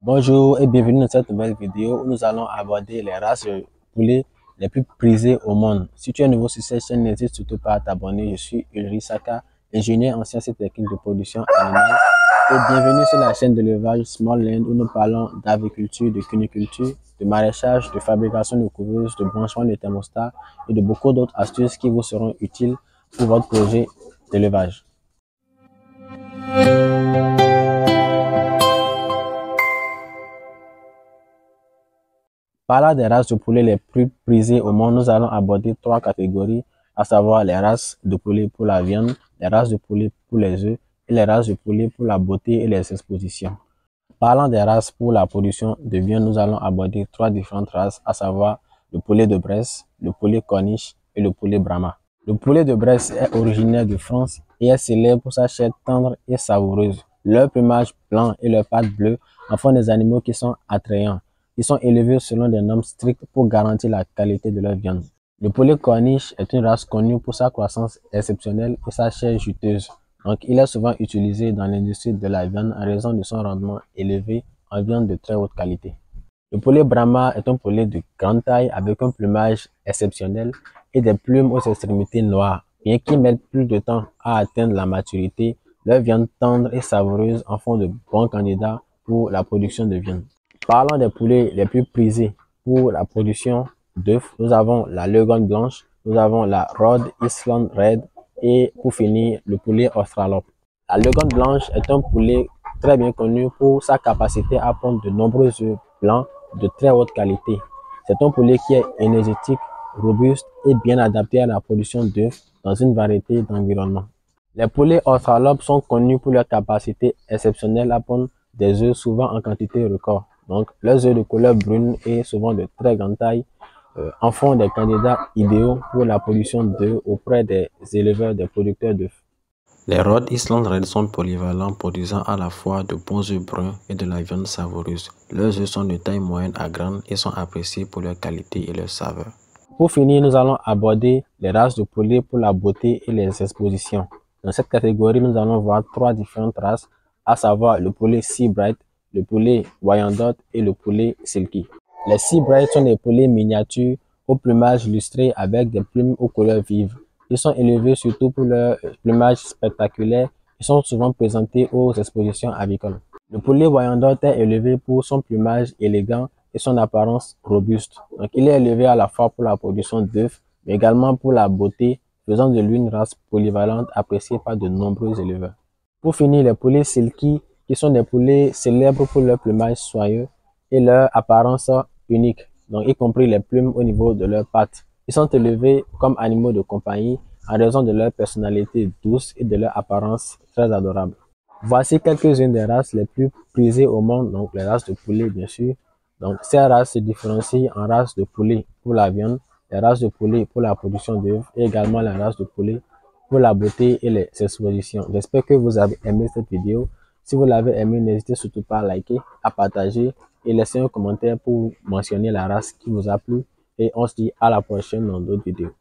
Bonjour et bienvenue dans cette nouvelle vidéo où nous allons aborder les races de poulets les plus prisées au monde. Si tu es nouveau sur cette chaîne, n'hésite surtout pas à t'abonner. Je suis Ulrich Saka, ingénieur en sciences et techniques de production animale. Et bienvenue sur la chaîne d'élevage Small Land où nous parlons d'agriculture, de cuniculture, de maraîchage, de fabrication de couveuses, de branchement de thermostats et de beaucoup d'autres astuces qui vous seront utiles pour votre projet d'élevage. Parlant des races de poulets les plus prisées au monde, nous allons aborder trois catégories, à savoir les races de poulets pour la viande, les races de poulets pour les œufs et les races de poulets pour la beauté et les expositions. Parlant des races pour la production de viande, nous allons aborder trois différentes races, à savoir le poulet de Bresse, le poulet Corniche et le poulet Brahma. Le poulet de Bresse est originaire de France et est célèbre pour sa chair tendre et savoureuse. Leur plumage blanc et leurs pattes bleues en font des animaux qui sont attrayants. Ils sont élevés selon des normes strictes pour garantir la qualité de leur viande. Le poulet Corniche est une race connue pour sa croissance exceptionnelle et sa chair juteuse. Donc, il est souvent utilisé dans l'industrie de la viande en raison de son rendement élevé en viande de très haute qualité. Le poulet Brahma est un poulet de grande taille avec un plumage exceptionnel et des plumes aux extrémités noires. Bien qu'ils mettent plus de temps à atteindre la maturité, leur viande tendre et savoureuse en font de bons candidats pour la production de viande. Parlons des poulets les plus prisés pour la production d'œufs. Nous avons la Leghorn blanche, nous avons la Rhode Island Red et pour finir le poulet Australope. La Leghorn blanche est un poulet très bien connu pour sa capacité à pondre de nombreux œufs blancs de très haute qualité. C'est un poulet qui est énergétique, robuste et bien adapté à la production d'œufs dans une variété d'environnements. Les poulets Australope sont connus pour leur capacité exceptionnelle à pondre des œufs souvent en quantité record. Donc, leurs œufs de couleur brune et souvent de très grande taille en font des candidats idéaux pour la production d'œufs auprès des éleveurs, des producteurs d'œufs. Les Rhode Island Red sont polyvalents, produisant à la fois de bons œufs bruns et de la viande savoureuse. Leurs œufs sont de taille moyenne à grande et sont appréciés pour leur qualité et leur saveur. Pour finir, nous allons aborder les races de poulets pour la beauté et les expositions. Dans cette catégorie, nous allons voir trois différentes races, à savoir le poulet Sea Bright, le poulet Wyandotte et le poulet Silky. Les Sea Bright sont des poulets miniatures au plumage lustré avec des plumes aux couleurs vives. Ils sont élevés surtout pour leur plumage spectaculaire et sont souvent présentés aux expositions avicoles. Le poulet Wyandotte est élevé pour son plumage élégant et son apparence robuste. Donc, il est élevé à la fois pour la production d'œufs, mais également pour la beauté, faisant de lui une race polyvalente appréciée par de nombreux éleveurs. Pour finir, les poulets Silky, qui sont des poulets célèbres pour leur plumage soyeux et leur apparence unique, donc y compris les plumes au niveau de leurs pattes. Ils sont élevés comme animaux de compagnie en raison de leur personnalité douce et de leur apparence très adorable. Voici quelques-unes des races les plus prisées au monde, donc les races de poulets bien sûr. Donc ces races se différencient en races de poulets pour la viande, les races de poulets pour la production d'œufs et également les races de poulets pour la beauté et les expositions. J'espère que vous avez aimé cette vidéo. Si vous l'avez aimé, n'hésitez surtout pas à liker, à partager et laisser un commentaire pour mentionner la race qui vous a plu. Et on se dit à la prochaine dans d'autres vidéos.